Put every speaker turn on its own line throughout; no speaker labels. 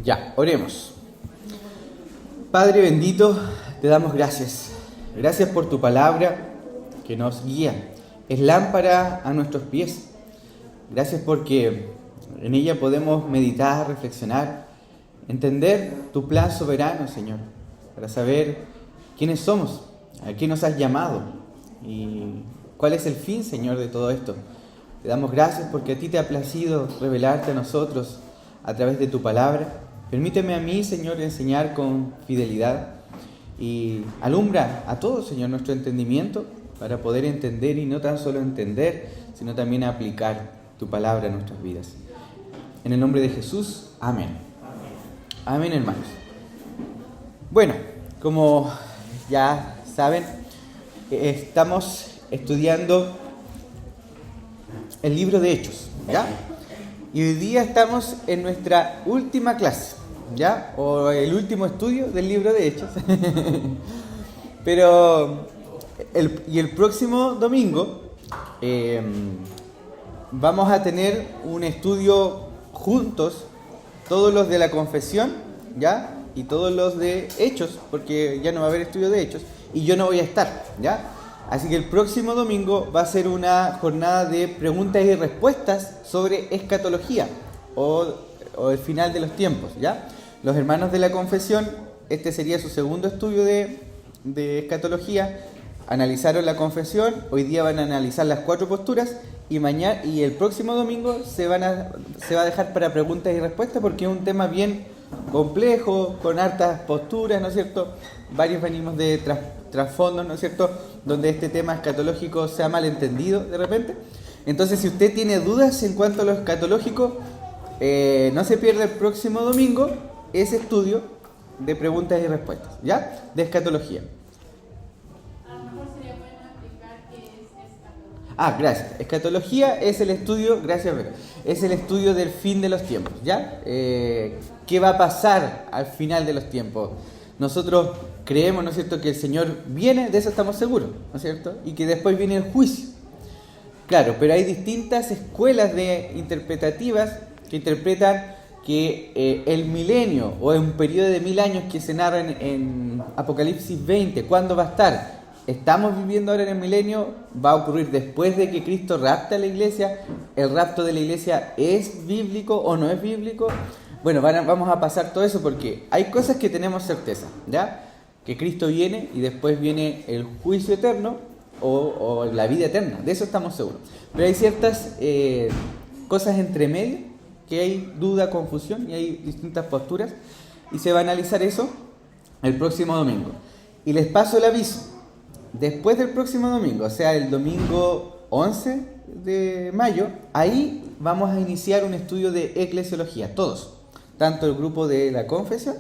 Ya, oremos. Padre bendito, te damos gracias. Gracias por tu palabra que nos guía. Es lámpara a nuestros pies. Gracias porque en ella podemos meditar, reflexionar, entender tu plan soberano, Señor, para saber quiénes somos, a quién nos has llamado y cuál es el fin, Señor, de todo esto. Te damos gracias porque a ti te ha placido revelarte a nosotros a través de tu palabra. Permíteme a mí, Señor, enseñar con fidelidad y alumbra a todos, Señor, nuestro entendimiento para poder entender y no tan solo entender, sino también aplicar tu palabra a nuestras vidas. En el nombre de Jesús, amén. Amén, hermanos. Bueno, como ya saben, estamos estudiando el libro de Hechos, ¿ya? Y hoy día estamos en nuestra última clase, ¿ya? O el último estudio del libro de Hechos. Pero el próximo domingo vamos a tener un estudio juntos, todos los de la confesión, ¿ya? Y todos los de Hechos, porque ya no va a haber estudio de Hechos y yo no voy a estar, ¿ya? Así que el próximo domingo va a ser una jornada de preguntas y respuestas sobre escatología o el final de los tiempos, ¿ya? Los hermanos de la confesión, este sería su segundo estudio de escatología, analizaron la confesión, hoy día van a analizar las 4 posturas y el próximo domingo se va a dejar para preguntas y respuestas porque es un tema bien complejo, con hartas posturas, ¿no es cierto? Varios venimos de trasfondos, ¿no es cierto?, donde este tema escatológico sea mal entendido de repente. Entonces, si usted tiene dudas en cuanto a lo escatológico, no se pierda el próximo domingo ese estudio de preguntas y respuestas, ¿ya? De escatología.
A lo mejor sería bueno explicar qué es escatología.
Gracias. Escatología es el estudio, gracias, es el estudio del fin de los tiempos, ¿ya? ¿Qué va a pasar al final de los tiempos? Nosotros creemos, ¿no es cierto?, que el Señor viene, de eso estamos seguros, ¿no es cierto?, y que después viene el juicio. Claro, pero hay distintas escuelas interpretativas que interpretan que el milenio o un periodo de 1000 años que se narra en Apocalipsis 20, ¿cuándo va a estar? ¿Estamos viviendo ahora en el milenio? ¿Va a ocurrir después de que Cristo rapta a la iglesia? ¿El rapto de la iglesia es bíblico o no es bíblico? Bueno, vamos a pasar todo eso porque hay cosas que tenemos certeza, ¿ya? Que Cristo viene y después viene el juicio eterno o la vida eterna, de eso estamos seguros. Pero hay ciertas cosas entre medio que hay duda, confusión y hay distintas posturas y se va a analizar eso el próximo domingo. Y les paso el aviso, después del próximo domingo, o sea, el domingo 11 de mayo, ahí vamos a iniciar un estudio de eclesiología, todos. Tanto el grupo de la confesión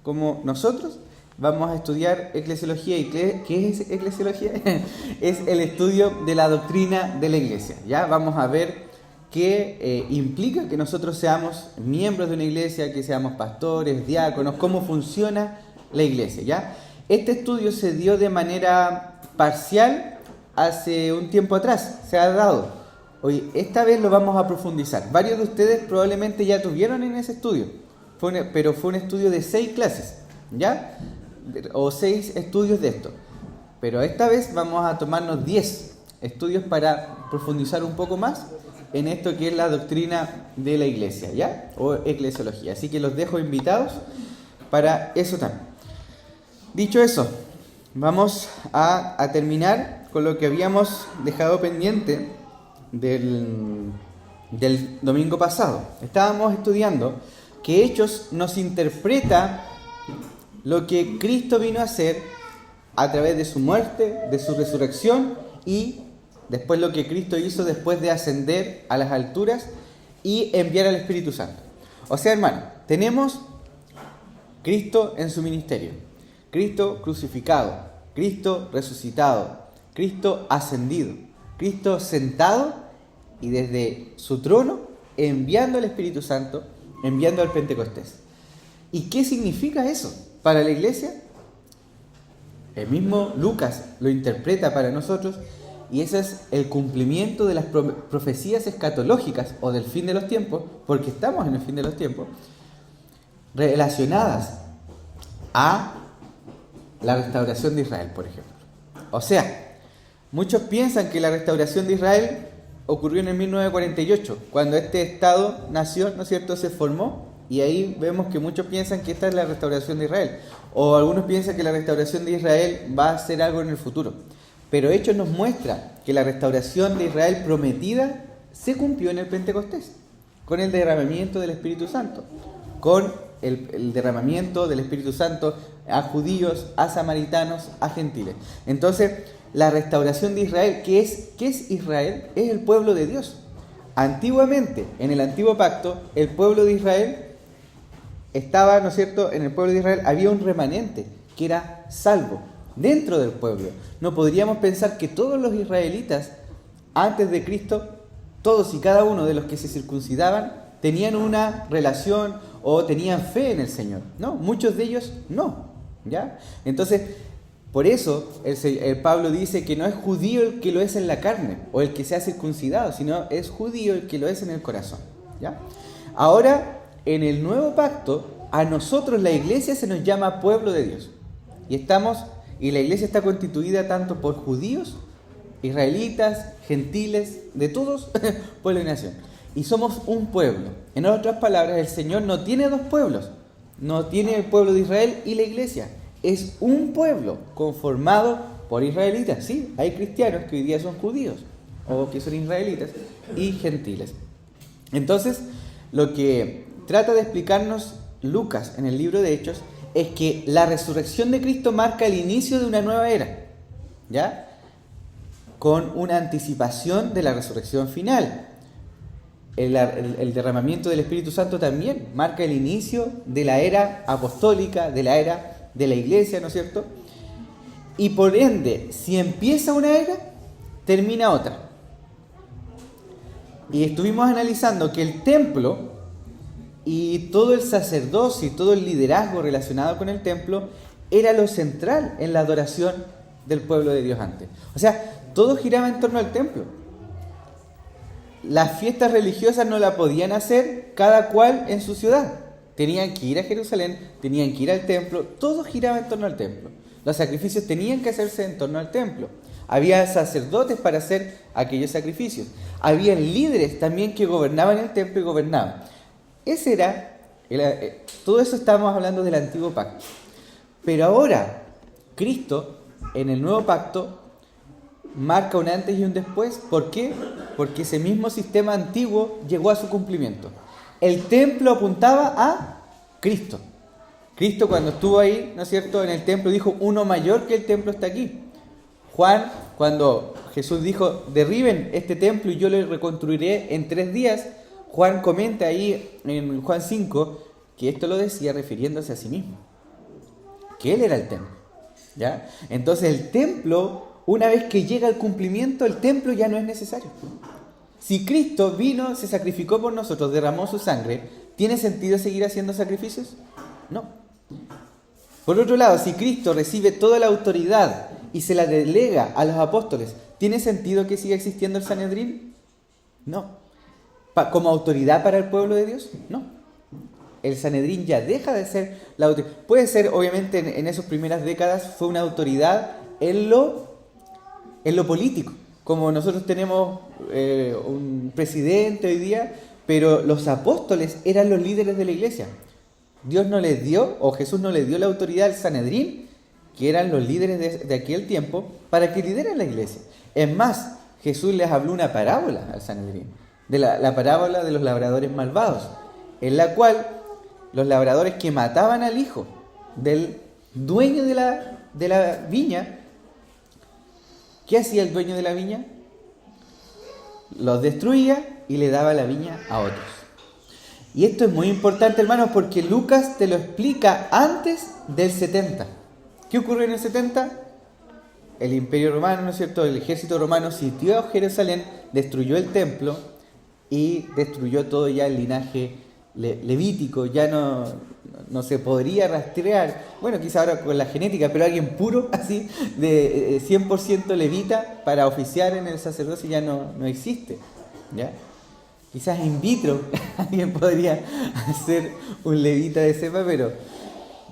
como nosotros vamos a estudiar eclesiología. ¿Y qué es eclesiología? Es el estudio de la doctrina de la iglesia. ¿Ya? Vamos a ver qué implica que nosotros seamos miembros de una iglesia, que seamos pastores, diáconos, cómo funciona la iglesia. ¿Ya? Este estudio se dio de manera parcial hace un tiempo atrás, se ha dado. Hoy, esta vez lo vamos a profundizar. Varios de ustedes probablemente ya tuvieron en ese estudio, pero fue un estudio de 6 clases, ¿ya? O 6 estudios de esto. Pero esta vez vamos a tomarnos 10 estudios para profundizar un poco más en esto que es la doctrina de la iglesia, ¿ya? O eclesiología. Así que los dejo invitados para eso también. Dicho eso, vamos a terminar con lo que habíamos dejado pendiente del domingo pasado. Estábamos estudiando que Hechos nos interpreta lo que Cristo vino a hacer a través de su muerte, de su resurrección y después lo que Cristo hizo después de ascender a las alturas y enviar al Espíritu Santo. O sea, hermano, tenemos Cristo en su ministerio, Cristo crucificado, Cristo resucitado, Cristo ascendido, Cristo sentado y desde su trono enviando al Espíritu Santo, enviando al Pentecostés. ¿Y qué significa eso para la iglesia? El mismo Lucas lo interpreta para nosotros y ese es el cumplimiento de las profecías escatológicas o del fin de los tiempos, porque estamos en el fin de los tiempos, relacionadas a la restauración de Israel, por ejemplo. O sea, muchos piensan que la restauración de Israel ocurrió en el 1948, cuando este Estado nació, ¿no es cierto?, se formó, y ahí vemos que muchos piensan que esta es la restauración de Israel, o algunos piensan que la restauración de Israel va a ser algo en el futuro. Pero Hechos nos muestra que la restauración de Israel prometida se cumplió en el Pentecostés, con el derramamiento del Espíritu Santo, con el derramamiento del Espíritu Santo a judíos, a samaritanos, a gentiles. Entonces, la restauración de Israel, ¿qué es Israel? Es el pueblo de Dios. Antiguamente, en el antiguo pacto, el pueblo de Israel estaba, ¿no es cierto?, en el pueblo de Israel había un remanente que era salvo dentro del pueblo. No podríamos pensar que todos los israelitas antes de Cristo, todos y cada uno de los que se circuncidaban, tenían una relación o tenían fe en el Señor. No, muchos de ellos no, ¿ya? Entonces, por eso el Pablo dice que no es judío el que lo es en la carne o el que se ha circuncidado, sino es judío el que lo es en el corazón, ¿ya? Ahora, en el nuevo pacto, a nosotros la iglesia se nos llama pueblo de Dios. Y la iglesia está constituida tanto por judíos, israelitas, gentiles, de todos, pueblo y nación. Y somos un pueblo. En otras palabras, el Señor no tiene dos pueblos. No tiene el pueblo de Israel y la iglesia. Es un pueblo conformado por israelitas. Sí, hay cristianos que hoy día son judíos o que son israelitas y gentiles. Entonces, lo que trata de explicarnos Lucas en el libro de Hechos es que la resurrección de Cristo marca el inicio de una nueva era, ¿ya? Con una anticipación de la resurrección final. El derramamiento del Espíritu Santo también marca el inicio de la era apostólica, de la era de la iglesia, ¿no es cierto? Y por ende, si empieza una era, termina otra. Y estuvimos analizando que el templo y todo el sacerdocio y todo el liderazgo relacionado con el templo era lo central en la adoración del pueblo de Dios antes. O sea, todo giraba en torno al templo. Las fiestas religiosas no la podían hacer cada cual en su ciudad. Tenían que ir a Jerusalén, tenían que ir al templo, todo giraba en torno al templo. Los sacrificios tenían que hacerse en torno al templo. Había sacerdotes para hacer aquellos sacrificios. Había líderes también que gobernaban el templo y gobernaban. Todo eso estábamos hablando del antiguo pacto. Pero ahora, Cristo, en el nuevo pacto, marca un antes y un después. ¿Por qué? Porque ese mismo sistema antiguo llegó a su cumplimiento. El templo apuntaba a Cristo. Cristo, cuando estuvo ahí, ¿no es cierto?, en el templo, dijo: uno mayor que el templo está aquí. Juan, cuando Jesús dijo: derriben este templo y yo lo reconstruiré en 3 días, Juan comenta ahí en Juan 5 que esto lo decía refiriéndose a sí mismo, que él era el templo, ¿ya? Entonces el templo, una vez que llega al cumplimiento, el templo ya no es necesario. Si Cristo vino, se sacrificó por nosotros, derramó su sangre, ¿tiene sentido seguir haciendo sacrificios? No. Por otro lado, si Cristo recibe toda la autoridad y se la delega a los apóstoles, ¿tiene sentido que siga existiendo el Sanedrín? No. ¿Como autoridad para el pueblo de Dios? No. El Sanedrín ya deja de ser la autoridad. Puede ser, obviamente, en esas primeras décadas fue una autoridad en lo político. Como nosotros tenemos un presidente hoy día, pero los apóstoles eran los líderes de la iglesia. Dios no les dio, o Jesús no les dio la autoridad al Sanedrín, que eran los líderes de aquel tiempo, para que lideren la iglesia. Es más, Jesús les habló una parábola al Sanedrín, de la parábola de los labradores malvados, en la cual los labradores que mataban al hijo del dueño de la viña, ¿qué hacía el dueño de la viña? Los destruía y le daba la viña a otros. Y esto es muy importante, hermanos, porque Lucas te lo explica antes del 70. ¿Qué ocurrió en el 70? El Imperio Romano, ¿no es cierto? El ejército romano sitió a Jerusalén, destruyó el templo y destruyó todo ya el linaje levítico. Ya no se podría rastrear, bueno, quizá ahora con la genética, pero alguien puro, así, de 100% levita para oficiar en el sacerdocio ya no existe, ¿ya? quizás in vitro, alguien podría hacer un levita de cepa, pero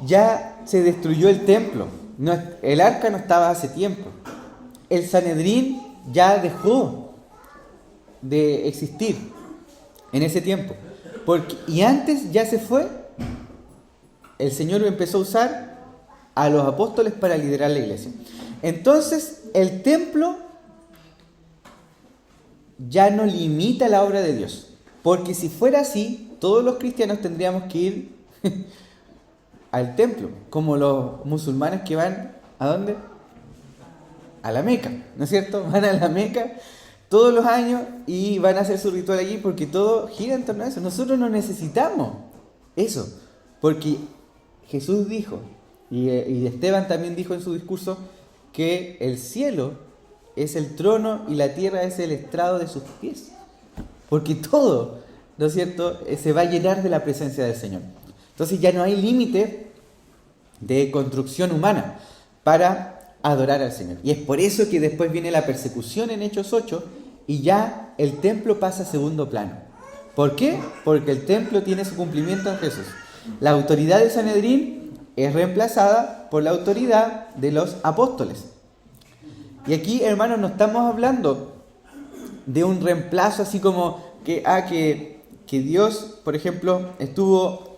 ya se destruyó el templo. No, el arca no estaba hace tiempo. El Sanedrín ya dejó de existir en ese tiempo. Y antes ya se fue, el Señor empezó a usar a los apóstoles para liderar la iglesia. Entonces, el templo ya no limita la obra de Dios. Porque si fuera así, todos los cristianos tendríamos que ir al templo, como los musulmanes que van, ¿a dónde? A la Meca, ¿no es cierto? Van a la Meca todos los años y van a hacer su ritual allí porque todo gira en torno a eso. Nosotros no necesitamos eso, porque Jesús dijo, y Esteban también dijo en su discurso, que el cielo es el trono y la tierra es el estrado de sus pies. Porque todo, ¿no es cierto?, se va a llenar de la presencia del Señor. Entonces ya no hay límite de construcción humana para adorar al Señor. Y es por eso que después viene la persecución en Hechos 8 y ya el templo pasa a segundo plano. ¿Por qué? Porque el templo tiene su cumplimiento en Jesús. La autoridad del Sanedrín es reemplazada por la autoridad de los apóstoles. Y aquí, hermanos, no estamos hablando de un reemplazo así como que Dios, por ejemplo, estuvo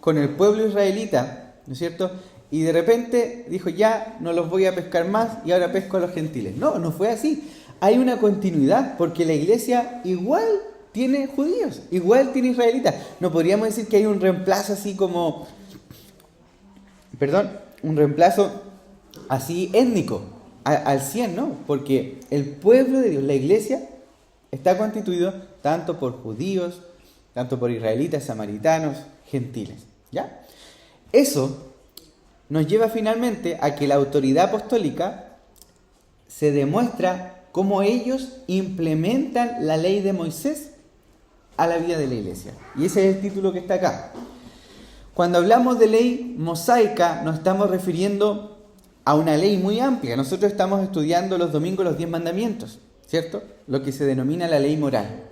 con el pueblo israelita, ¿no es cierto?, y de repente dijo, ya no los voy a pescar más y ahora pesco a los gentiles. No, no fue así. Hay una continuidad porque la iglesia igual tiene judíos, igual tiene israelitas. No podríamos decir que hay un reemplazo así como, un reemplazo así étnico al 100, ¿no? Porque el pueblo de Dios, la iglesia, está constituido tanto por judíos, tanto por israelitas, samaritanos, gentiles, ¿ya? Eso nos lleva finalmente a que la autoridad apostólica se demuestra cómo ellos implementan la ley de Moisés a la vida de la iglesia. Y ese es el título que está acá. Cuando hablamos de ley mosaica, nos estamos refiriendo a una ley muy amplia. Nosotros estamos estudiando los domingos los 10 mandamientos, ¿cierto? Lo que se denomina la ley moral.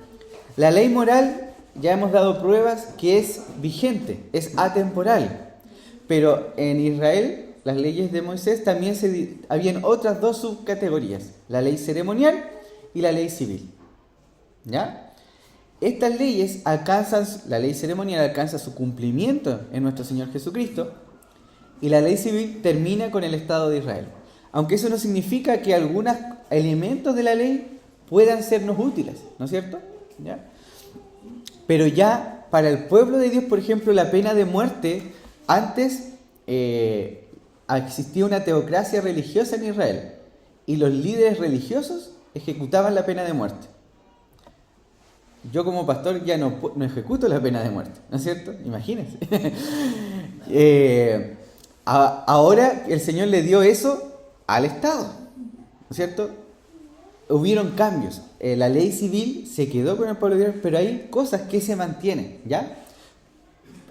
La ley moral, ya hemos dado pruebas que es vigente, es atemporal. Pero en Israel, las leyes de Moisés también habían otras dos subcategorías, la ley ceremonial y la ley civil. ¿Ya? Estas leyes la ley ceremonial alcanza su cumplimiento en nuestro Señor Jesucristo y la ley civil termina con el Estado de Israel. Aunque eso no significa que algunos elementos de la ley puedan sernos útiles, ¿no es cierto? ¿Ya? Pero ya para el pueblo de Dios, por ejemplo, la pena de muerte, antes existía una teocracia religiosa en Israel y los líderes religiosos ejecutaban la pena de muerte. Yo como pastor ya no ejecuto la pena de muerte, ¿no es cierto? Imagínense. Ahora el Señor le dio eso al Estado, ¿no es cierto? Hubieron cambios. La ley civil se quedó con el pueblo de Dios, pero hay cosas que se mantienen, ¿ya?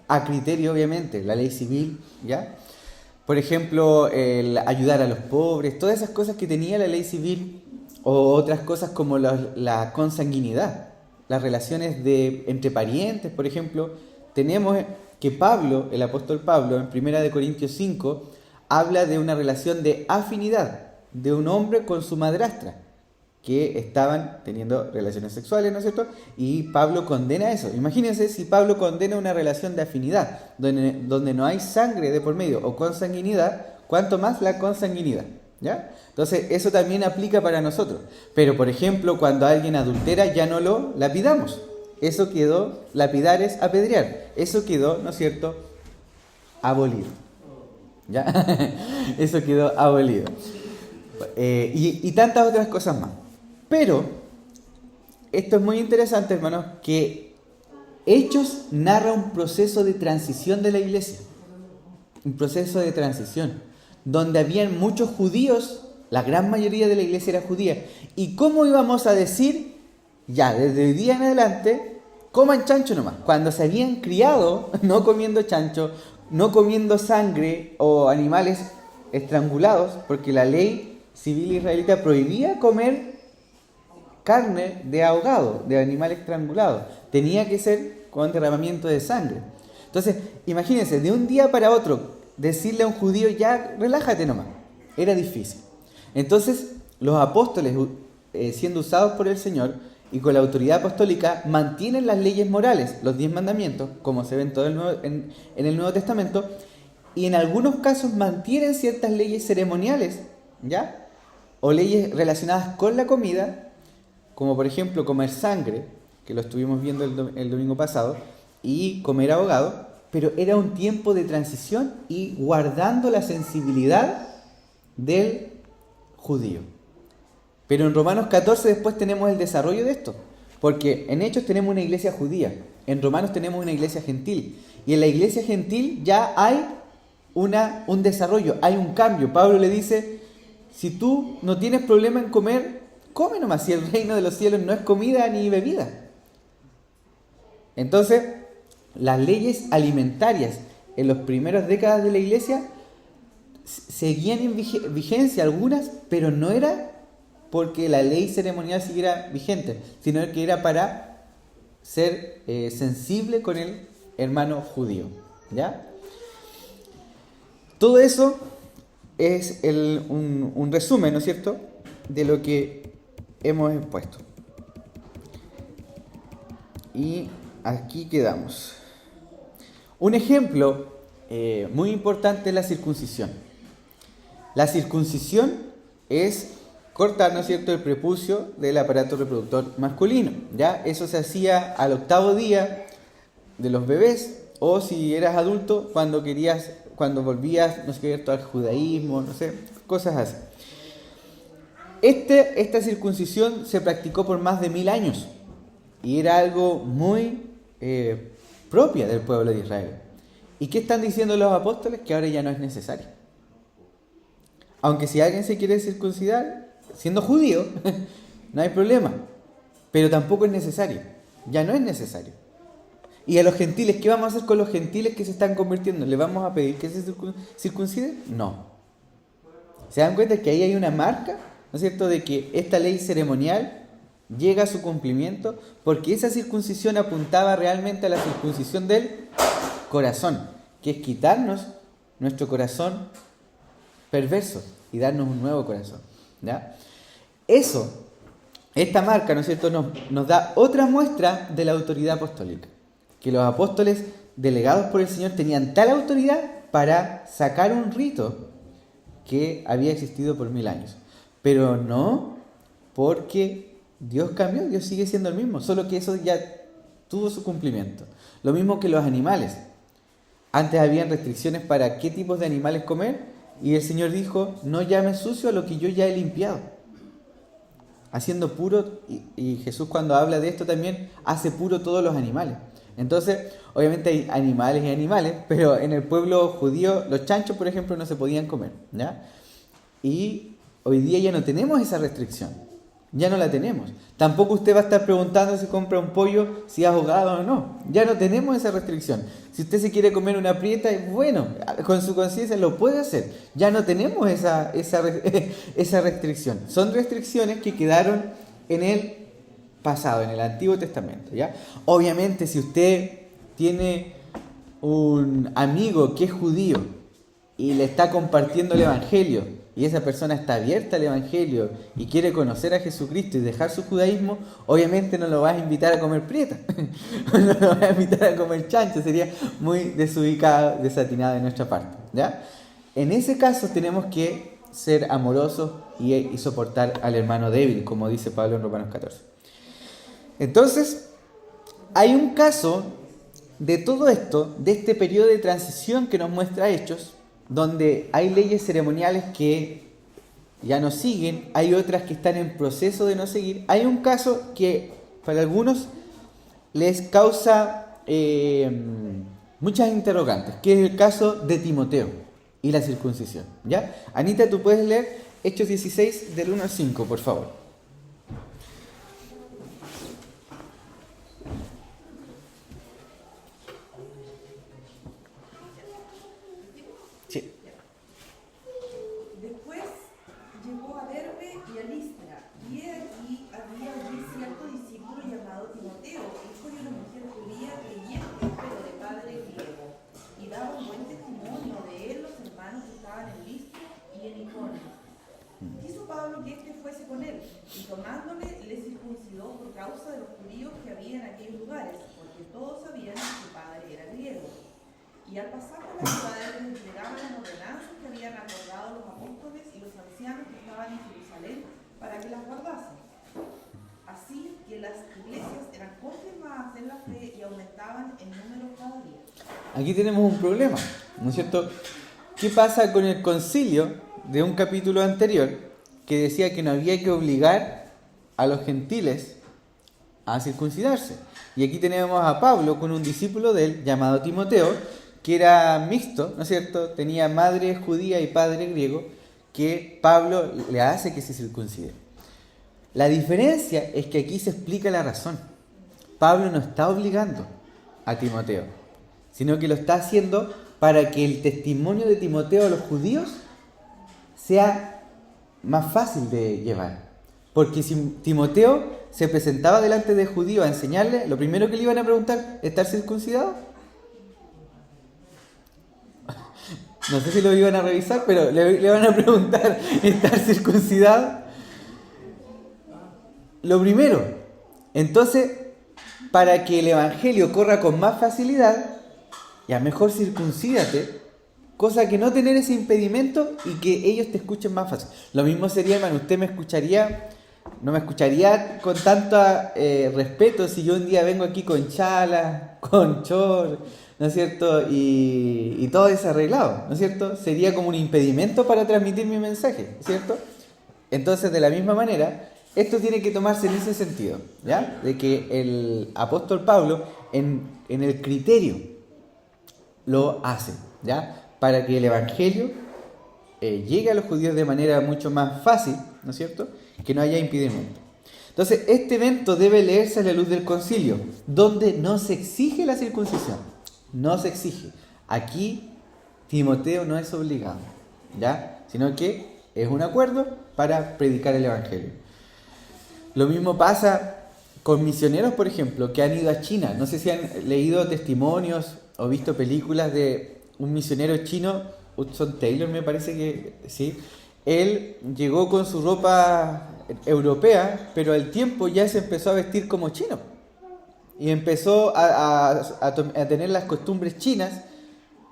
A criterio, obviamente, la ley civil, ¿ya? Por ejemplo, el ayudar a los pobres, todas esas cosas que tenía la ley civil, o otras cosas como la consanguinidad, las relaciones entre parientes, por ejemplo. Tenemos que Pablo, el apóstol Pablo, en 1 Corintios 5, habla de una relación de afinidad de un hombre con su madrastra, que estaban teniendo relaciones sexuales, ¿no es cierto? Y Pablo condena eso. Imagínense si Pablo condena una relación de afinidad, donde no hay sangre de por medio o consanguinidad, cuanto más la consanguinidad, ¿ya? Entonces eso también aplica para nosotros. Pero por ejemplo, cuando alguien adultera ya no lo lapidamos. Eso quedó, lapidar es apedrear. Eso quedó, ¿no es cierto?, abolido, ¿ya? Eso quedó abolido. Y tantas otras cosas más. Pero, esto es muy interesante, hermanos, que Hechos narra un proceso de transición de la iglesia. Un proceso de transición, donde habían muchos judíos, la gran mayoría de la iglesia era judía. ¿Y cómo íbamos a decir, ya, desde hoy día en adelante, coman chancho nomás? Cuando se habían criado, no comiendo chancho, no comiendo sangre o animales estrangulados, porque la ley civil israelita prohibía comer carne de ahogado, de animal estrangulado. Tenía que ser con derramamiento de sangre. Entonces, imagínense, de un día para otro, decirle a un judío, ya, relájate nomás. Era difícil. Entonces, los apóstoles, siendo usados por el Señor y con la autoridad apostólica, mantienen las leyes morales, los 10 mandamientos, como se ve en, en el Nuevo Testamento, y en algunos casos mantienen ciertas leyes ceremoniales, ¿ya? O leyes relacionadas con la comida, como por ejemplo comer sangre, que lo estuvimos viendo el domingo pasado, y comer ahogado, pero era un tiempo de transición y guardando la sensibilidad del judío. Pero en Romanos 14 después tenemos el desarrollo de esto, porque en Hechos tenemos una iglesia judía, en Romanos tenemos una iglesia gentil, y en la iglesia gentil ya hay un desarrollo, hay un cambio. Pablo le dice, si tú no tienes problema en comer, come nomás, si el reino de los cielos no es comida ni bebida. Entonces, las leyes alimentarias en las primeras décadas de la iglesia seguían en vigencia algunas, pero no era porque la ley ceremonial siguiera vigente, sino que era para ser sensible con el hermano judío, ¿ya? Todo eso es un resumen, ¿no es cierto?, de lo que hemos expuesto. Y aquí quedamos. Un ejemplo muy importante es la circuncisión. La circuncisión es cortar, ¿no es cierto?, el prepucio del aparato reproductor masculino, ¿ya? Eso se hacía al 8º día de los bebés, o si eras adulto, cuando volvías, ¿no es cierto?, al judaísmo, no sé, cosas así. Esta circuncisión se practicó por más de 1000 años y era algo muy propia del pueblo de Israel. ¿Y qué están diciendo los apóstoles? Que ahora ya no es necesario. Aunque si alguien se quiere circuncidar, siendo judío, no hay problema, pero tampoco es necesario, ya no es necesario. ¿Y a los gentiles? ¿Qué vamos a hacer con los gentiles que se están convirtiendo? ¿Les vamos a pedir que se circunciden? No. ¿Se dan cuenta que ahí hay una marca, ¿no es cierto?, de que esta ley ceremonial llega a su cumplimiento? Porque esa circuncisión apuntaba realmente a la circuncisión del corazón, que es quitarnos nuestro corazón perverso y darnos un nuevo corazón, ¿ya? Esta marca, ¿no es cierto?, nos da otra muestra de la autoridad apostólica. Que los apóstoles, delegados por el Señor, tenían tal autoridad para sacar un rito que había existido por 1000 años. Pero no porque Dios cambió, Dios sigue siendo el mismo, solo que eso ya tuvo su cumplimiento. Lo mismo que los animales. Antes habían restricciones para qué tipos de animales comer, y el Señor dijo, no llames sucio a lo que yo ya he limpiado, haciendo puro, y Jesús cuando habla de esto también hace puro todos los animales. Entonces, obviamente hay animales y animales, pero en el pueblo judío los chanchos, por ejemplo, no se podían comer, ¿ya? Y hoy día ya no tenemos esa restricción, ya no la tenemos. Tampoco usted va a estar preguntando si compra un pollo, si es ahogado o no. Ya no tenemos esa restricción. Si usted se quiere comer una prieta, bueno, con su conciencia lo puede hacer. Ya no tenemos esa restricción. Son restricciones que quedaron en el pasado, en el Antiguo Testamento, ¿ya? Obviamente, si usted tiene un amigo que es judío y le está compartiendo el Evangelio, y esa persona está abierta al Evangelio y quiere conocer a Jesucristo y dejar su judaísmo, obviamente no lo vas a invitar a comer prieta, no lo vas a invitar a comer chancho, sería muy desubicado, desatinado de nuestra parte, ¿ya? En ese caso tenemos que ser amorosos y soportar al hermano débil, como dice Pablo en Romanos 14. Entonces, hay un caso de todo esto, de este periodo de transición que nos muestra Hechos, donde hay leyes ceremoniales que ya no siguen, hay otras que están en proceso de no seguir. Hay un caso que para algunos les causa muchas interrogantes, que es el caso de Timoteo y la circuncisión, ¿ya? Anita, tú puedes leer Hechos 16 del 1 al 5, por favor.
Después llegó a Derbe y a Listra, y he aquí había allí tornándole le circuncidó por causa de los judíos que había en aquellos lugares, porque todos sabían que su padre era griego. Y al pasar por las ciudades les entregaban las ordenanzas que habían acordado los apóstoles y los ancianos que estaban en Jerusalén para que las guardasen. Así que las iglesias eran confirmadas en la fe y aumentaban en número cada día.
Aquí tenemos un problema, ¿no es cierto? ¿Qué pasa con el concilio de un capítulo anterior que decía que no había que obligar a los gentiles a circuncidarse? Y aquí tenemos a Pablo con un discípulo de él llamado Timoteo, que era mixto, ¿no es cierto? Tenía madre judía y padre griego, que Pablo le hace que se circuncide. La diferencia es que aquí se explica la razón. Pablo no está obligando a Timoteo, sino que lo está haciendo para que el testimonio de Timoteo a los judíos sea más fácil de llevar. Porque si Timoteo se presentaba delante de judíos a enseñarle, lo primero que le iban a preguntar, ¿estar circuncidado? No sé si lo iban a revisar, pero le van a preguntar, ¿estar circuncidado? Lo primero. Entonces, para que el evangelio corra con más facilidad, ya mejor circuncídate, cosa que no tener ese impedimento y que ellos te escuchen más fácil. Lo mismo sería, hermano, usted no me escucharía con tanto respeto si yo un día vengo aquí con chala, con chor, ¿no es cierto? Y todo desarreglado, ¿no es cierto? Sería como un impedimento para transmitir mi mensaje, ¿cierto? Entonces, de la misma manera, esto tiene que tomarse en ese sentido, ¿ya? De que el apóstol Pablo, en el criterio, lo hace, ¿ya? Para que el evangelio llegue a los judíos de manera mucho más fácil, ¿no es cierto? Que no haya impedimento. Entonces, este evento debe leerse a la luz del concilio, donde no se exige la circuncisión. No se exige. Aquí Timoteo no es obligado, ¿ya? Sino que es un acuerdo para predicar el evangelio. Lo mismo pasa con misioneros, por ejemplo, que han ido a China. No sé si han leído testimonios o visto películas de un misionero chino, Hudson Taylor me parece que sí. Él llegó con su ropa europea, pero al tiempo ya se empezó a vestir como chino. Y empezó a tener las costumbres chinas,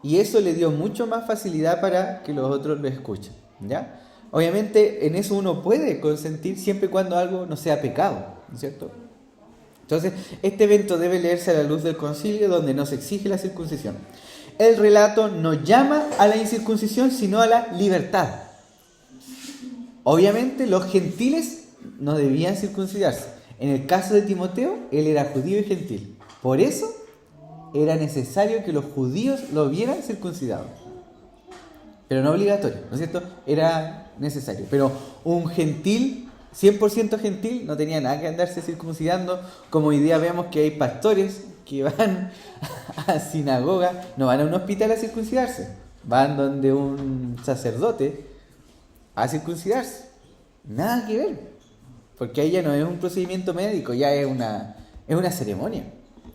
y eso le dio mucho más facilidad para que los otros lo escuchen, ¿ya? Obviamente en eso uno puede consentir siempre y cuando algo no sea pecado, ¿no es cierto? Entonces, este evento debe leerse a la luz del concilio, donde no se exige la circuncisión. El relato no llama a la incircuncisión, sino a la libertad. Obviamente los gentiles no debían circuncidarse. En el caso de Timoteo, él era judío y gentil. Por eso era necesario que los judíos lo vieran circuncidado. Pero no obligatorio, ¿no es cierto? Era necesario. Pero un gentil, 100% gentil, no tenía nada que andarse circuncidando. Como hoy día vemos que hay pastores que van a sinagoga, no van a un hospital a circuncidarse. Van donde un sacerdote a circuncidarse. Nada que ver. Porque ahí ya no es un procedimiento médico, ya es una ceremonia,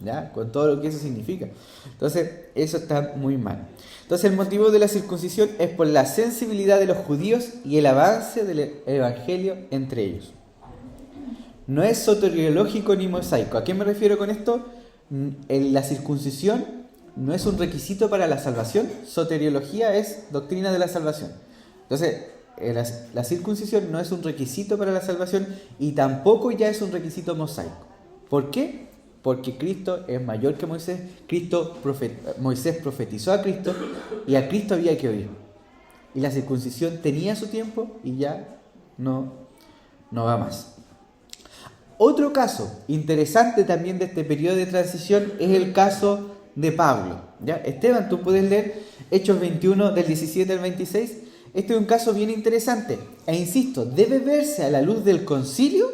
¿ya? Con todo lo que eso significa. Entonces, eso está muy mal. Entonces, el motivo de la circuncisión es por la sensibilidad de los judíos y el avance del evangelio entre ellos. No es soteriológico ni mosaico. ¿A qué me refiero con esto? La circuncisión no es un requisito para la salvación. Soteriología es doctrina de la salvación. Entonces, la circuncisión no es un requisito para la salvación y tampoco ya es un requisito mosaico. ¿Por qué? Porque Cristo es mayor que Moisés. Moisés profetizó a Cristo y a Cristo había que oír. Y la circuncisión tenía su tiempo y ya no va más. Otro caso interesante también de este periodo de transición es el caso de Pablo, ¿ya? Esteban, tú puedes leer Hechos 21 del 17 al 26. Este es un caso bien interesante, e insisto, debe verse a la luz del concilio,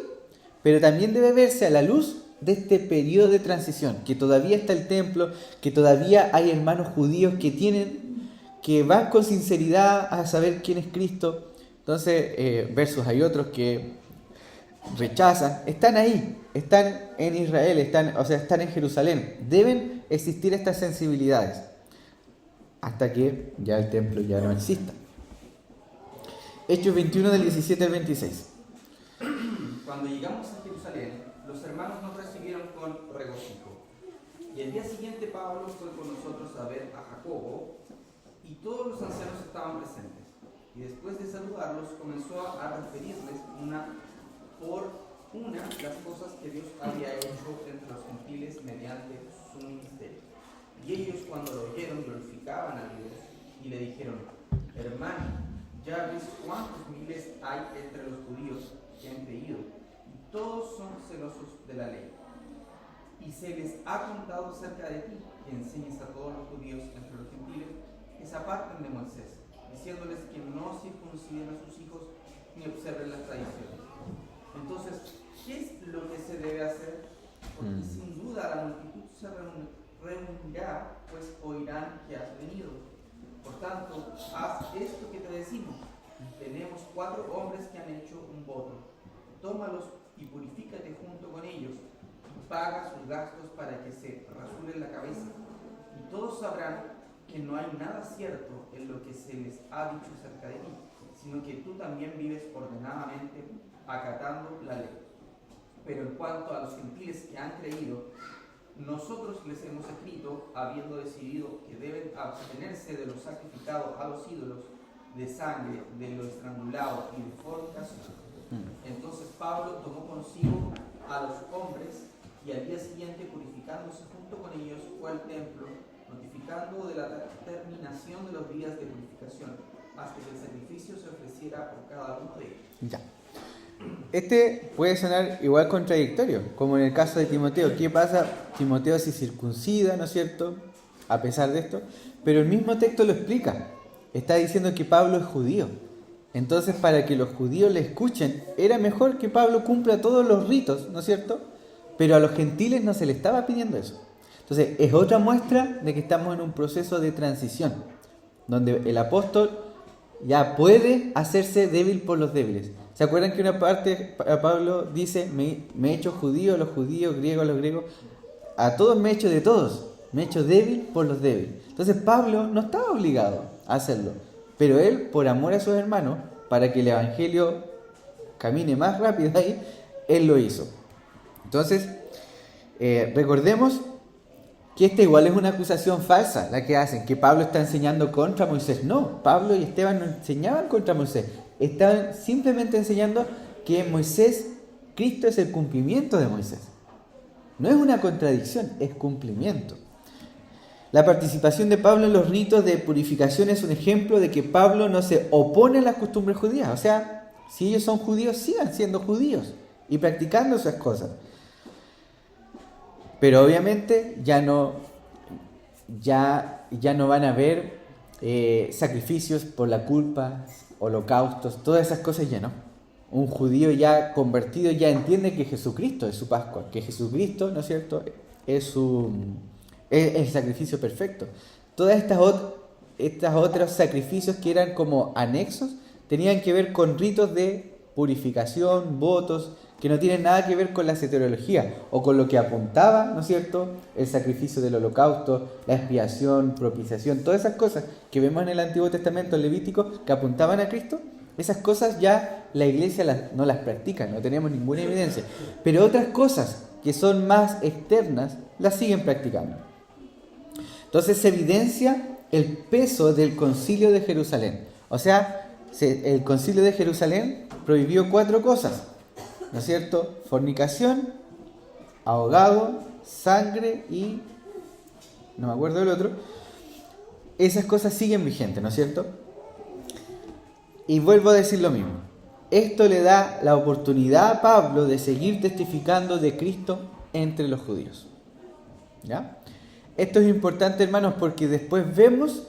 pero también debe verse a la luz de este periodo de transición, que todavía está el templo, que todavía hay hermanos judíos que van con sinceridad a saber quién es Cristo. Entonces, versus hay otros que rechazan, están ahí, están en Israel, están en Jerusalén. Deben existir estas sensibilidades hasta que ya el templo ya no exista. Hechos 21 del 17 al 26.
Cuando llegamos a Jerusalén, los hermanos nos recibieron con regocijo. Y el día siguiente Pablo fue con nosotros a ver a Jacobo, y todos los ancianos estaban presentes. Y después de saludarlos, comenzó a referirles una por una las cosas que Dios había hecho entre los gentiles mediante su ministerio. Y ellos, cuando lo oyeron, glorificaban a Dios y le dijeron: hermano, ya ves cuántos miles hay entre los judíos que han creído, y todos son celosos de la ley. Y se les ha contado acerca de ti, que enseñas a todos los judíos entre los gentiles que se aparten de Moisés, diciéndoles que no circunciden a sus hijos ni observen las tradiciones. Entonces, ¿qué es lo que se debe hacer? Porque sin duda la multitud se reunirá, pues oirán que has venido. Por tanto, haz esto que te decimos. Tenemos 4 hombres que han hecho un voto. Tómalos y purifícate junto con ellos, y paga sus gastos para que se rasuren la cabeza. Y todos sabrán que no hay nada cierto en lo que se les ha dicho acerca de ti, sino que tú también vives ordenadamente acatando la ley. Pero en cuanto a los gentiles que han creído, nosotros les hemos escrito, habiendo decidido que deben abstenerse de lo sacrificado a los ídolos, de sangre, de lo estrangulado y de fornicación. Entonces Pablo tomó consigo a los hombres y al día siguiente, purificándose junto con ellos, fue al templo, notificando de la terminación de los días de purificación, hasta que el sacrificio se ofreciera por cada uno de ellos.
Ya. Este puede sonar igual contradictorio, como en el caso de Timoteo. ¿Qué pasa? Timoteo se circuncida, ¿no es cierto?, a pesar de esto, pero el mismo texto lo explica. Está diciendo que Pablo es judío. Entonces, para que los judíos le escuchen, era mejor que Pablo cumpla todos los ritos, ¿no es cierto? Pero a los gentiles no se le estaba pidiendo eso. Entonces, es otra muestra de que estamos en un proceso de transición, donde el apóstol ya puede hacerse débil por los débiles. ¿Se acuerdan que una parte Pablo dice: me he hecho judío a los judíos, griego a los griegos, a todos me he hecho de todos, me he hecho débil por los débiles? Entonces Pablo no estaba obligado a hacerlo, pero él, por amor a sus hermanos, para que el evangelio camine más rápido ahí, él lo hizo. Entonces, recordemos que esta igual es una acusación falsa la que hacen, que Pablo está enseñando contra Moisés. No, Pablo y Esteban no enseñaban contra Moisés, estaban simplemente enseñando que Moisés, Cristo es el cumplimiento de Moisés. No es una contradicción, es cumplimiento. La participación de Pablo en los ritos de purificación es un ejemplo de que Pablo no se opone a las costumbres judías. O sea, si ellos son judíos, sigan siendo judíos y practicando esas cosas. Pero obviamente ya no van a haber sacrificios por la culpa, holocaustos, todas esas cosas ya no. Un judío ya convertido ya entiende que Jesucristo es su Pascua, que Jesucristo, ¿no es cierto?, es el sacrificio perfecto. Todas estas otros sacrificios que eran como anexos tenían que ver con ritos de purificación, votos, que no tienen nada que ver con la soteriología o con lo que apuntaba, ¿no es cierto?, el sacrificio del holocausto, la expiación, propiciación, todas esas cosas que vemos en el Antiguo Testamento, en Levítico, que apuntaban a Cristo. Esas cosas ya la iglesia no las practica, no tenemos ninguna evidencia. Pero otras cosas que son más externas las siguen practicando. Entonces se evidencia el peso del Concilio de Jerusalén. O sea, el Concilio de Jerusalén prohibió 4 cosas, ¿no es cierto? Fornicación, ahogado, sangre y no me acuerdo del otro. Esas cosas siguen vigentes, ¿no es cierto? Y vuelvo a decir lo mismo. Esto le da la oportunidad a Pablo de seguir testificando de Cristo entre los judíos. ¿Ya? Esto es importante, hermanos, porque después vemos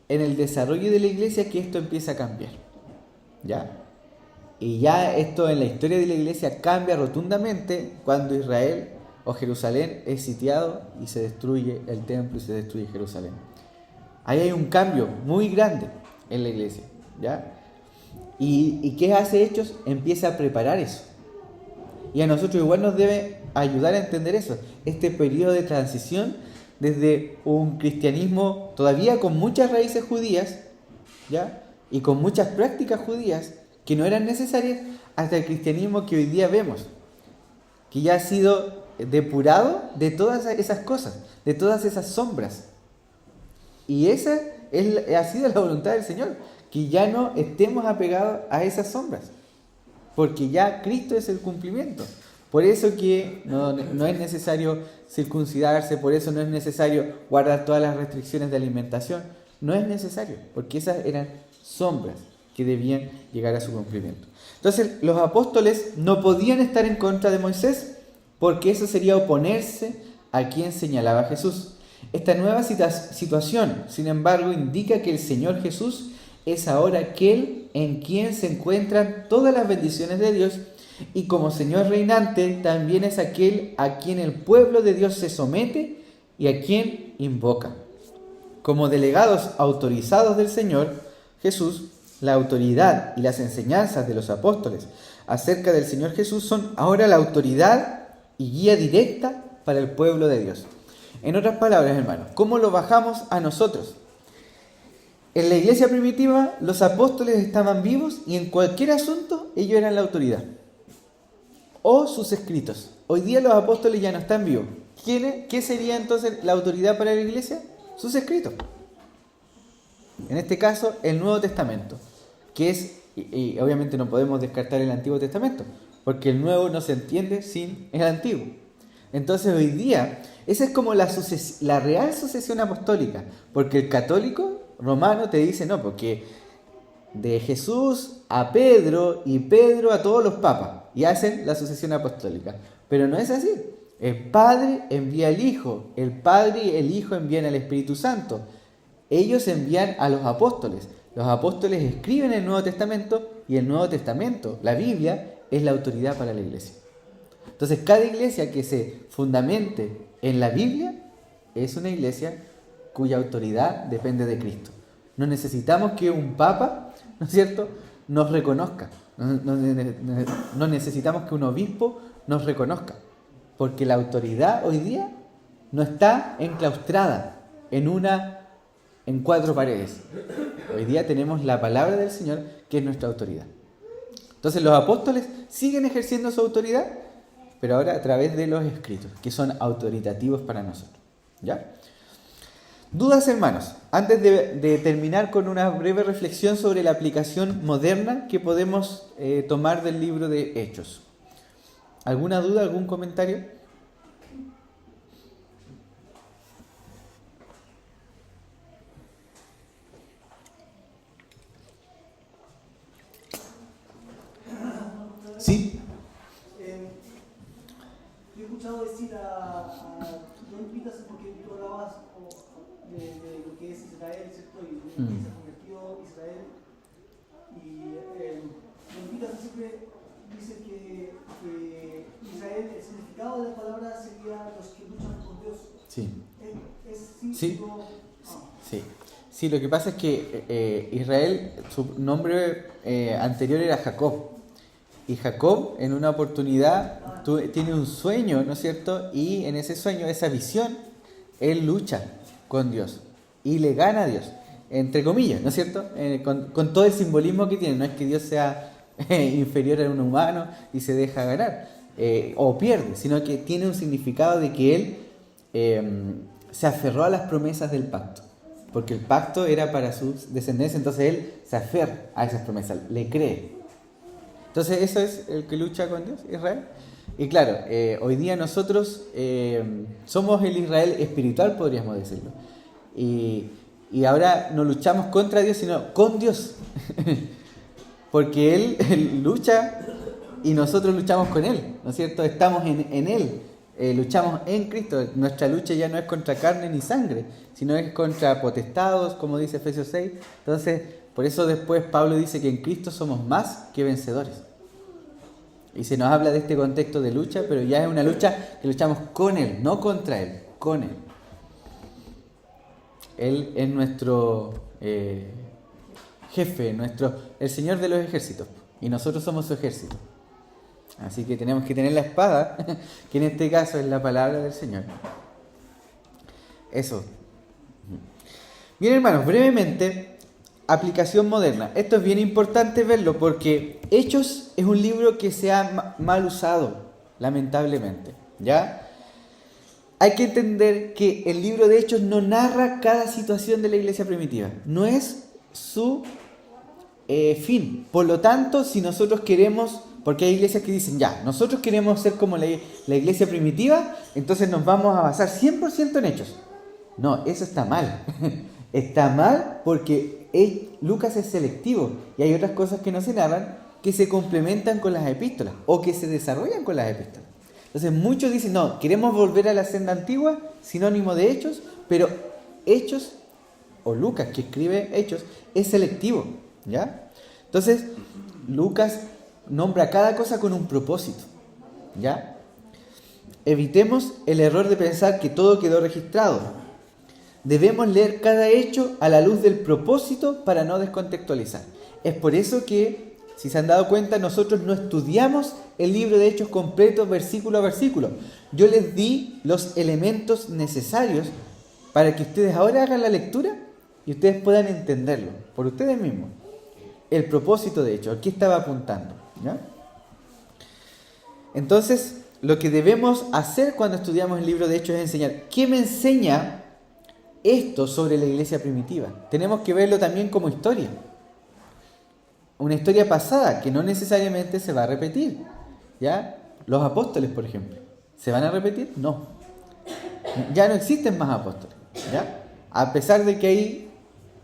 en el desarrollo de la iglesia que esto empieza a cambiar. ¿Ya? Y ya esto en la historia de la iglesia cambia rotundamente cuando Israel o Jerusalén es sitiado y se destruye el templo y se destruye Jerusalén. Ahí hay un cambio muy grande en la iglesia. ¿Ya? ¿Y qué hace Hechos? Empieza a preparar eso. Y a nosotros igual nos debe ayudar a entender eso. Este periodo de transición desde un cristianismo todavía con muchas raíces judías, ¿ya?, y con muchas prácticas judías, que no eran necesarias hasta el cristianismo que hoy día vemos, que ya ha sido depurado de todas esas cosas, de todas esas sombras. Y esa ha sido la voluntad del Señor, que ya no estemos apegados a esas sombras, porque ya Cristo es el cumplimiento. Por eso que no es necesario circuncidarse, por eso no es necesario guardar todas las restricciones de alimentación. No es necesario, porque esas eran sombras que debían llegar a su cumplimiento. Entonces, los apóstoles no podían estar en contra de Moisés, porque eso sería oponerse a quien señalaba Jesús. Esta nueva situación, sin embargo, indica que el Señor Jesús es ahora aquel en quien se encuentran todas las bendiciones de Dios, y como Señor reinante también es aquel a quien el pueblo de Dios se somete y a quien invoca. Como delegados autorizados del Señor Jesús, la autoridad y las enseñanzas de los apóstoles acerca del Señor Jesús son ahora la autoridad y guía directa para el pueblo de Dios. En otras palabras, hermanos, ¿cómo lo bajamos a nosotros? En la iglesia primitiva, los apóstoles estaban vivos y en cualquier asunto ellos eran la autoridad. O sus escritos. Hoy día los apóstoles ya no están vivos. ¿Qué sería entonces la autoridad para la iglesia? Sus escritos. En este caso, el Nuevo Testamento, que es, y obviamente no podemos descartar el Antiguo Testamento, porque el Nuevo no se entiende sin el Antiguo. Entonces hoy día, esa es como la real sucesión apostólica, porque el católico romano te dice, no, porque de Jesús a Pedro y Pedro a todos los papas, y hacen la sucesión apostólica. Pero no es así. El Padre envía al Hijo, el Padre y el Hijo envían al Espíritu Santo. Ellos envían a los apóstoles. Los apóstoles escriben el Nuevo Testamento y el Nuevo Testamento, la Biblia, es la autoridad para la iglesia. Entonces, cada iglesia que se fundamente en la Biblia es una iglesia cuya autoridad depende de Cristo. No necesitamos que un papa, ¿no es cierto?, nos reconozca. No necesitamos que un obispo nos reconozca. Porque la autoridad hoy día no está enclaustrada en 4 paredes. Hoy día tenemos la palabra del Señor, que es nuestra autoridad. Entonces los apóstoles siguen ejerciendo su autoridad, pero ahora a través de los escritos, que son autoritativos para nosotros. ¿Ya? Dudas, hermanos, antes de terminar con una breve reflexión sobre la aplicación moderna que podemos tomar del libro de Hechos. ¿Alguna duda, algún comentario? Sí.
Yo he escuchado decir no invitas porque tú hablabas de lo que es Israel, ¿cierto? Y de que se convirtió Israel. Y los invitas siempre dicen que Israel, el significado de la palabra sería los que luchan con Dios.
Sí.
Sí.
Sí, lo que pasa es que Israel, su nombre anterior era Jacob. Y Jacob, en una oportunidad, tiene un sueño, ¿no es cierto? Y en ese sueño, esa visión, él lucha con Dios y le gana a Dios, entre comillas, ¿no es cierto? Con todo el simbolismo que tiene. No es que Dios sea inferior a un humano y se deja ganar o pierde, sino que tiene un significado de que él se aferró a las promesas del pacto, porque el pacto era para su descendencia, entonces él se aferra a esas promesas, le cree. Entonces eso es el que lucha con Dios, Israel. Y claro, hoy día nosotros somos el Israel espiritual, podríamos decirlo. Y ahora no luchamos contra Dios, sino con Dios. Porque Él lucha y nosotros luchamos con Él, ¿no es cierto? Estamos en Él, luchamos en Cristo. Nuestra lucha ya no es contra carne ni sangre, sino es contra potestados, como dice Efesios 6. Entonces, por eso después Pablo dice que en Cristo somos más que vencedores. Y se nos habla de este contexto de lucha, pero ya es una lucha que luchamos con Él, no contra Él, con Él. Él es nuestro jefe, el Señor de los ejércitos, y nosotros somos su ejército. Así que tenemos que tener la espada, que en este caso es la palabra del Señor. Eso. Bien, hermanos, brevemente, aplicación moderna. Esto es bien importante verlo porque Hechos es un libro que se ha mal usado, lamentablemente, ¿ya? Hay que entender que el libro de Hechos no narra cada situación de la iglesia primitiva. No es su fin. Por lo tanto, si nosotros queremos, porque hay iglesias que dicen, ya, nosotros queremos ser como la iglesia primitiva, entonces nos vamos a basar 100% en Hechos. No, eso está mal. Está mal porque Lucas es selectivo y hay otras cosas que no se narran que se complementan con las epístolas o que se desarrollan con las epístolas. Entonces muchos dicen, no, queremos volver a la senda antigua, sinónimo de Hechos, pero Hechos, o Lucas que escribe Hechos, es selectivo, ¿ya? Entonces Lucas nombra cada cosa con un propósito, ¿ya? Evitemos el error de pensar que todo quedó registrado. Debemos leer cada hecho a la luz del propósito para no descontextualizar. Es por eso que, si se han dado cuenta, nosotros no estudiamos el libro de Hechos completo versículo a versículo. Yo les di los elementos necesarios para que ustedes ahora hagan la lectura y ustedes puedan entenderlo por ustedes mismos. El propósito de Hechos, ¿a qué estaba apuntando? ¿Ya? Entonces, lo que debemos hacer cuando estudiamos el libro de Hechos es enseñar. ¿Qué me enseña esto sobre la iglesia primitiva? Tenemos que verlo también como historia. Una historia pasada que no necesariamente se va a repetir. ¿Ya? Los apóstoles, por ejemplo, ¿se van a repetir? No. Ya no existen más apóstoles. ¿Ya? A pesar de que hay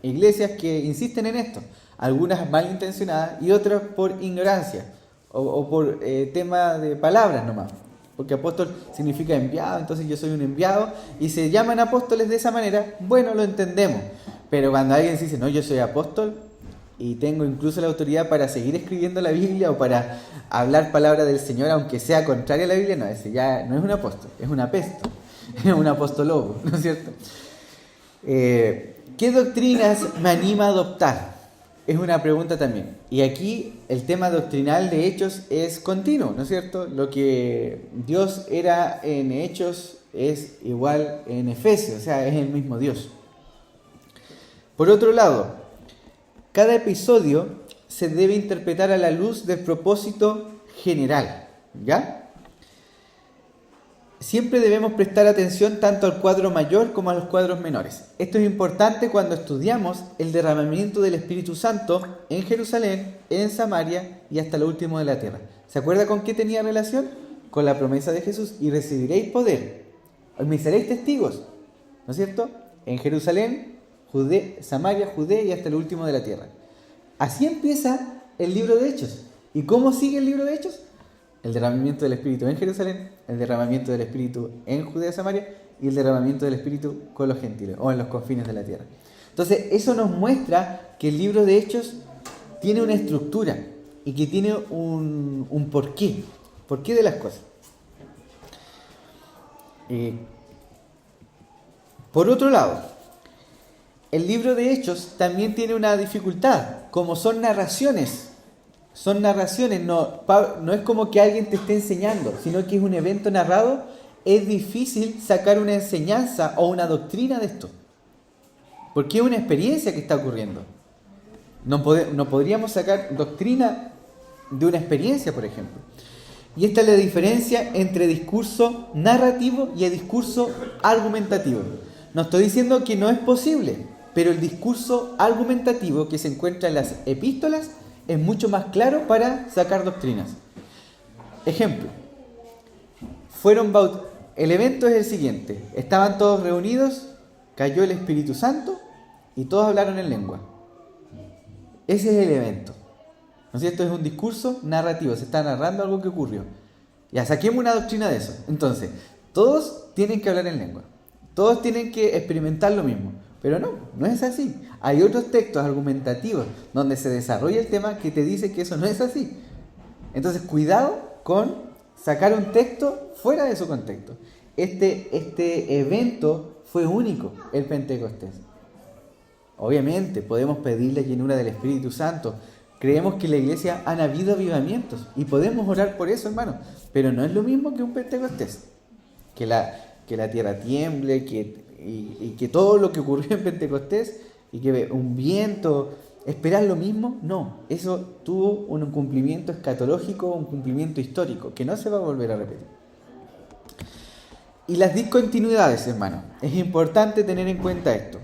iglesias que insisten en esto. Algunas malintencionadas y otras por ignorancia o por tema de palabras nomás. Porque apóstol significa enviado, entonces yo soy un enviado y se llaman apóstoles de esa manera, bueno, lo entendemos. Pero cuando alguien dice, no, yo soy apóstol y tengo incluso la autoridad para seguir escribiendo la Biblia o para hablar palabra del Señor, aunque sea contraria a la Biblia, no, ese ya no es un apóstol, es un apesto, es un apostologo, ¿no es cierto? ¿Qué doctrinas me anima a adoptar? Es una pregunta también. Y aquí el tema doctrinal de Hechos es continuo, ¿no es cierto? Lo que Dios era en Hechos es igual en Efesios, o sea, es el mismo Dios. Por otro lado, cada episodio se debe interpretar a la luz del propósito general, ¿ya? Siempre debemos prestar atención tanto al cuadro mayor como a los cuadros menores. Esto es importante cuando estudiamos el derramamiento del Espíritu Santo en Jerusalén, en Samaria y hasta lo último de la tierra. ¿Se acuerda con qué tenía relación? Con la promesa de Jesús. Y recibiréis poder. Me seréis testigos, ¿no es cierto? En Jerusalén, Samaria, Judea y hasta lo último de la tierra. Así empieza el libro de Hechos. ¿Y cómo sigue el libro de Hechos? El derramamiento del Espíritu en Jerusalén, el derramamiento del Espíritu en Judea y Samaria y el derramamiento del Espíritu con los gentiles o en los confines de la tierra. Entonces, eso nos muestra que el libro de Hechos tiene una estructura y que tiene un porqué. ¿Porqué de las cosas? Por otro lado, el libro de Hechos también tiene una dificultad, como son narraciones. Son narraciones, no es como que alguien te esté enseñando, sino que es un evento narrado. Es difícil sacar una enseñanza o una doctrina de esto, porque es una experiencia que está ocurriendo. No podríamos sacar doctrina de una experiencia, por ejemplo. Y esta es la diferencia entre discurso narrativo y el discurso argumentativo. No estoy diciendo que no es posible, pero el discurso argumentativo que se encuentra en las epístolas es mucho más claro para sacar doctrinas. Ejemplo, el evento es el siguiente: estaban todos reunidos, cayó el Espíritu Santo y todos hablaron en lengua. Ese es el evento, ¿no es cierto? Es un discurso narrativo, se está narrando algo que ocurrió. Ya, saquemos una doctrina de eso. Entonces, todos tienen que hablar en lengua, todos tienen que experimentar lo mismo. Pero no es así. Hay otros textos argumentativos donde se desarrolla el tema que te dice que eso no es así. Entonces, cuidado con sacar un texto fuera de su contexto. Este evento fue único, el Pentecostés. Obviamente, podemos pedir la llenura del Espíritu Santo. Creemos que en la iglesia han habido avivamientos y podemos orar por eso, hermano. Pero no es lo mismo que un Pentecostés. Que la tierra tiemble, y que todo lo que ocurrió en Pentecostés y que un viento ¿Esperar lo mismo? No. Eso tuvo un cumplimiento escatológico, un cumplimiento histórico, que no se va a volver a repetir. Y las discontinuidades, hermanos. Es importante tener en cuenta esto.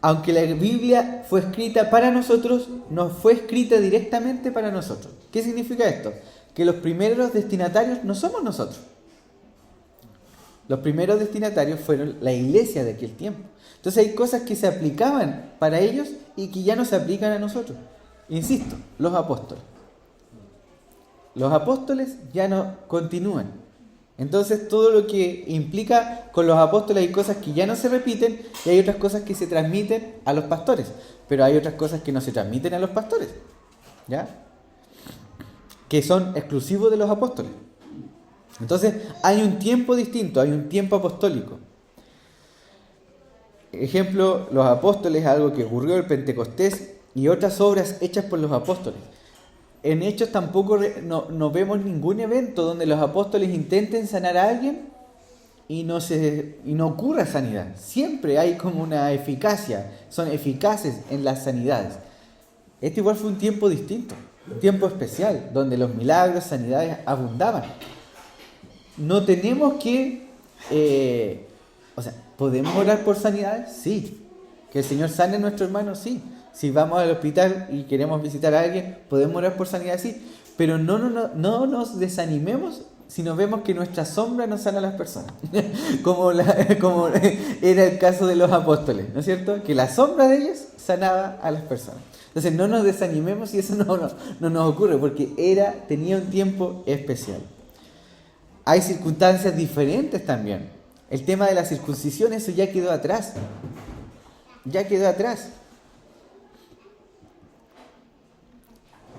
Aunque la Biblia fue escrita para nosotros, no fue escrita directamente para nosotros. ¿Qué significa esto? Que los primeros destinatarios no somos nosotros. Los primeros destinatarios fueron la iglesia de aquel tiempo. Entonces hay cosas que se aplicaban para ellos y que ya no se aplican a nosotros. Insisto, los apóstoles. Los apóstoles ya no continúan. Entonces todo lo que implica con los apóstoles hay cosas que ya no se repiten y hay otras cosas que se transmiten a los pastores. Pero hay otras cosas que no se transmiten a los pastores, ¿ya? Que son exclusivos de los apóstoles. Entonces hay un tiempo distinto, hay un tiempo apostólico. Ejemplo, los apóstoles, algo que ocurrió el Pentecostés y otras obras hechas por los apóstoles. En Hechos tampoco no vemos ningún evento donde los apóstoles intenten sanar a alguien y no ocurra sanidad. Siempre hay como una eficacia, son eficaces en las sanidades. Este igual fue un tiempo distinto, un tiempo especial, donde los milagros, sanidades abundaban. No tenemos que, ¿podemos orar por sanidades? Sí. ¿Que el Señor sane a nuestro hermano? Sí. Si vamos al hospital y queremos visitar a alguien, ¿podemos orar por sanidad? Sí. Pero no nos desanimemos si nos vemos que nuestra sombra no sana a las personas. como era el caso de los apóstoles, ¿no es cierto? Que la sombra de ellos sanaba a las personas. Entonces no nos desanimemos si eso no nos ocurre, porque tenía un tiempo especial. Hay circunstancias diferentes también. El tema de la circuncisión, eso ya quedó atrás. Ya quedó atrás.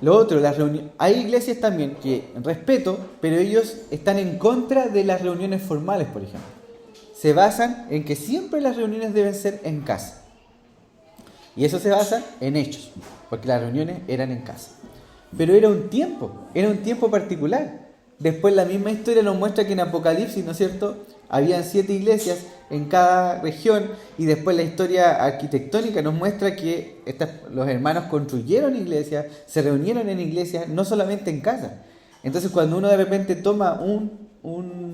Lo otro, las reuniones. Hay iglesias también que respeto, pero ellos están en contra de las reuniones formales, por ejemplo. Se basan en que siempre las reuniones deben ser en casa. Y eso se basa en Hechos, porque las reuniones eran en casa. Pero era un tiempo particular. Después la misma historia nos muestra que en Apocalipsis, ¿no es cierto?, habían 7 iglesias en cada región, y después la historia arquitectónica nos muestra que los hermanos construyeron iglesias, se reunieron en iglesias, no solamente en casa. Entonces cuando uno de repente toma un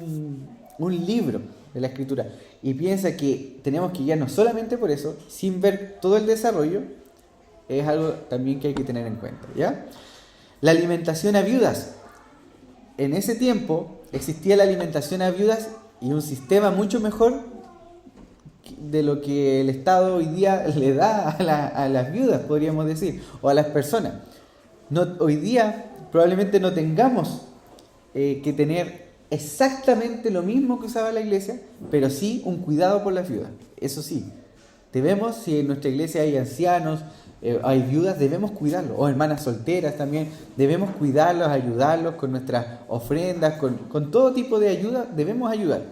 libro de la Escritura y piensa que tenemos que guiarnos solamente por eso, sin ver todo el desarrollo, es algo también que hay que tener en cuenta, ¿ya? La alimentación a viudas. En ese tiempo existía la alimentación a viudas y un sistema mucho mejor de lo que el Estado hoy día le da a las viudas, podríamos decir, o a las personas. Hoy día probablemente no tengamos que tener exactamente lo mismo que usaba la iglesia, pero sí un cuidado por las viudas. Eso sí, debemos, si en nuestra iglesia hay ancianos, hay viudas, debemos cuidarlos, o hermanas solteras también, debemos cuidarlos, ayudarlos con nuestras ofrendas, con todo tipo de ayuda, debemos ayudar.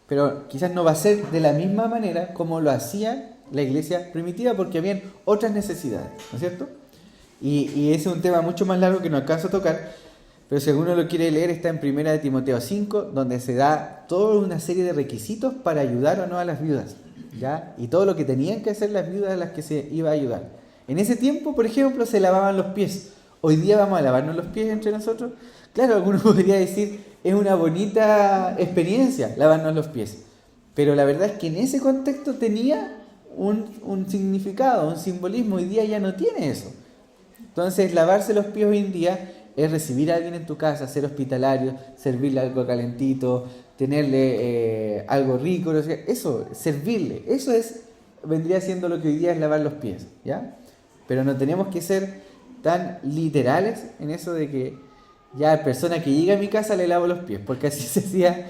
Pero quizás no va a ser de la misma manera como lo hacía la iglesia primitiva, porque habían otras necesidades, ¿no es cierto? Y ese es un tema mucho más largo que no alcanzo a tocar, pero si alguno lo quiere leer, está en 1 de Timoteo 5, donde se da toda una serie de requisitos para ayudar o no a las viudas, ¿ya? Y todo lo que tenían que hacer las viudas a las que se iba a ayudar. En ese tiempo, por ejemplo, se lavaban los pies. Hoy día vamos a lavarnos los pies entre nosotros. Claro, alguno podría decir, es una bonita experiencia lavarnos los pies. Pero la verdad es que en ese contexto tenía un significado, un simbolismo. Hoy día ya no tiene eso. Entonces, lavarse los pies hoy en día es recibir a alguien en tu casa, ser hospitalario, servirle algo calentito, tenerle algo rico. Eso, servirle. Eso vendría siendo lo que hoy día es lavar los pies, ¿ya? Pero no tenemos que ser tan literales en eso de que ya persona que llega a mi casa le lavo los pies, porque así se hacía,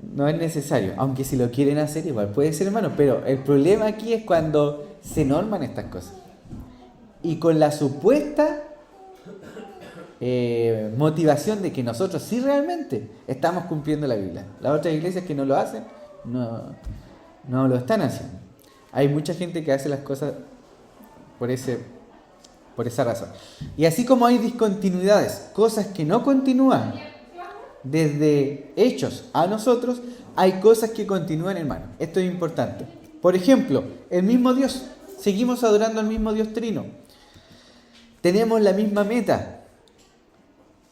no es necesario. Aunque si lo quieren hacer igual puede ser, hermano, pero el problema aquí es cuando se norman estas cosas. Y con la supuesta motivación de que nosotros sí realmente estamos cumpliendo la Biblia. Las otras iglesias que no lo hacen, no lo están haciendo. Hay mucha gente que hace las cosas por esa razón. Y así como hay discontinuidades, cosas que no continúan desde Hechos a nosotros, hay cosas que continúan, hermano. Esto es importante. Por ejemplo, el mismo Dios. Seguimos adorando al mismo Dios trino. tenemos la misma meta.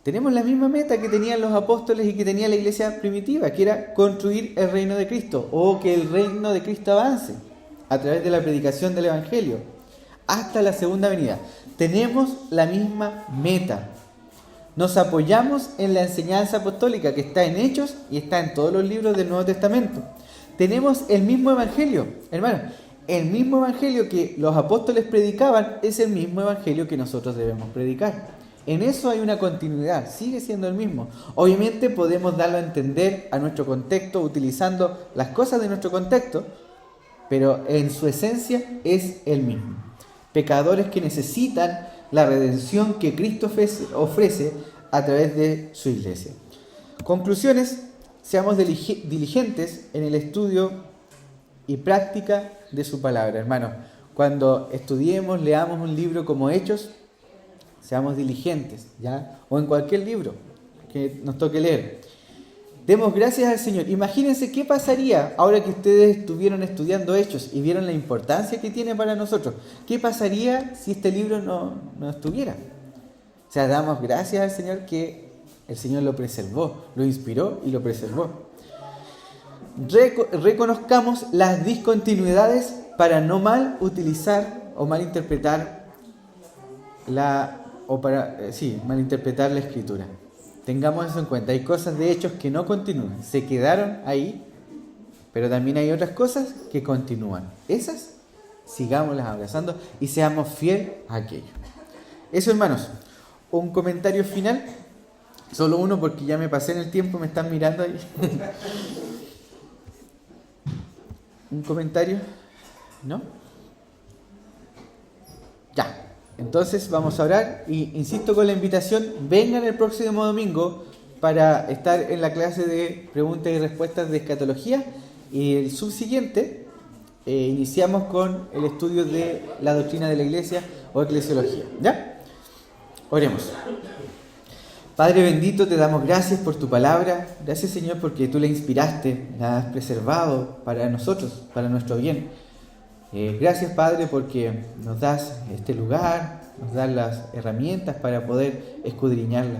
Tenemos la misma meta que tenían los apóstoles y que tenía la iglesia primitiva, que era construir el reino de Cristo, o que el reino de Cristo avance a través de la predicación del Evangelio hasta la segunda venida. Tenemos la misma meta. Nos apoyamos en la enseñanza apostólica que está en Hechos y está en todos los libros del Nuevo Testamento. Tenemos el mismo Evangelio, hermano. El mismo Evangelio que los apóstoles predicaban es el mismo Evangelio que nosotros debemos predicar. En eso hay una continuidad, sigue siendo el mismo. Obviamente podemos darlo a entender a nuestro contexto utilizando las cosas de nuestro contexto, pero en su esencia es el mismo. Pecadores que necesitan la redención que Cristo ofrece a través de su iglesia. Conclusiones: seamos diligentes en el estudio y práctica de su palabra. Hermano, cuando estudiemos, leamos un libro como Hechos, seamos diligentes, ¿ya? O en cualquier libro que nos toque leer. Demos gracias al Señor. Imagínense qué pasaría ahora que ustedes estuvieron estudiando Hechos y vieron la importancia que tiene para nosotros. ¿Qué pasaría si este libro no estuviera? O sea, damos gracias al Señor que el Señor lo preservó, lo inspiró y lo preservó. Reconozcamos las discontinuidades para no mal utilizar o malinterpretar malinterpretar la Escritura. Tengamos eso en cuenta. Hay cosas de Hechos que no continúan, se quedaron ahí, pero también hay otras cosas que continúan. Esas, sigámoslas abrazando y seamos fieles a aquello. Eso, hermanos. Un comentario final, solo uno porque ya me pasé en el tiempo, me están mirando ahí. ¿Un comentario? ¿No? Ya. Entonces vamos a orar y insisto con la invitación, vengan el próximo domingo para estar en la clase de preguntas y respuestas de escatología, y el subsiguiente iniciamos con el estudio de la doctrina de la iglesia o eclesiología. ¿Ya? Oremos. Padre bendito, te damos gracias por tu palabra. Gracias, Señor, porque tú la inspiraste, la has preservado para nosotros, para nuestro bien. Gracias, Padre, porque nos das este lugar, nos das las herramientas para poder escudriñarla.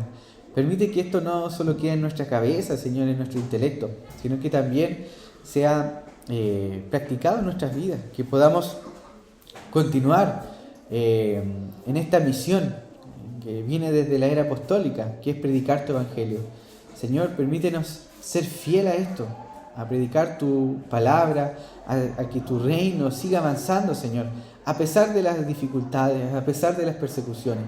Permite que esto no solo quede en nuestra cabeza, Señor, en nuestro intelecto, sino que también sea practicado en nuestras vidas, que podamos continuar en esta misión que viene desde la era apostólica, que es predicar tu evangelio. Señor, permítenos ser fiel a esto, a predicar tu palabra, a que tu reino siga avanzando, Señor, a pesar de las dificultades, a pesar de las persecuciones.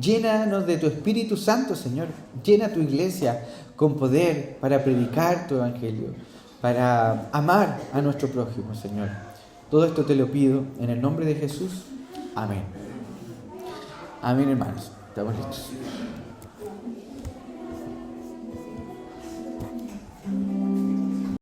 Llénanos de tu Espíritu Santo, Señor. Llena tu iglesia con poder para predicar tu evangelio, para amar a nuestro prójimo, Señor. Todo esto te lo pido en el nombre de Jesús. Amén. Amén, hermanos. Estamos listos.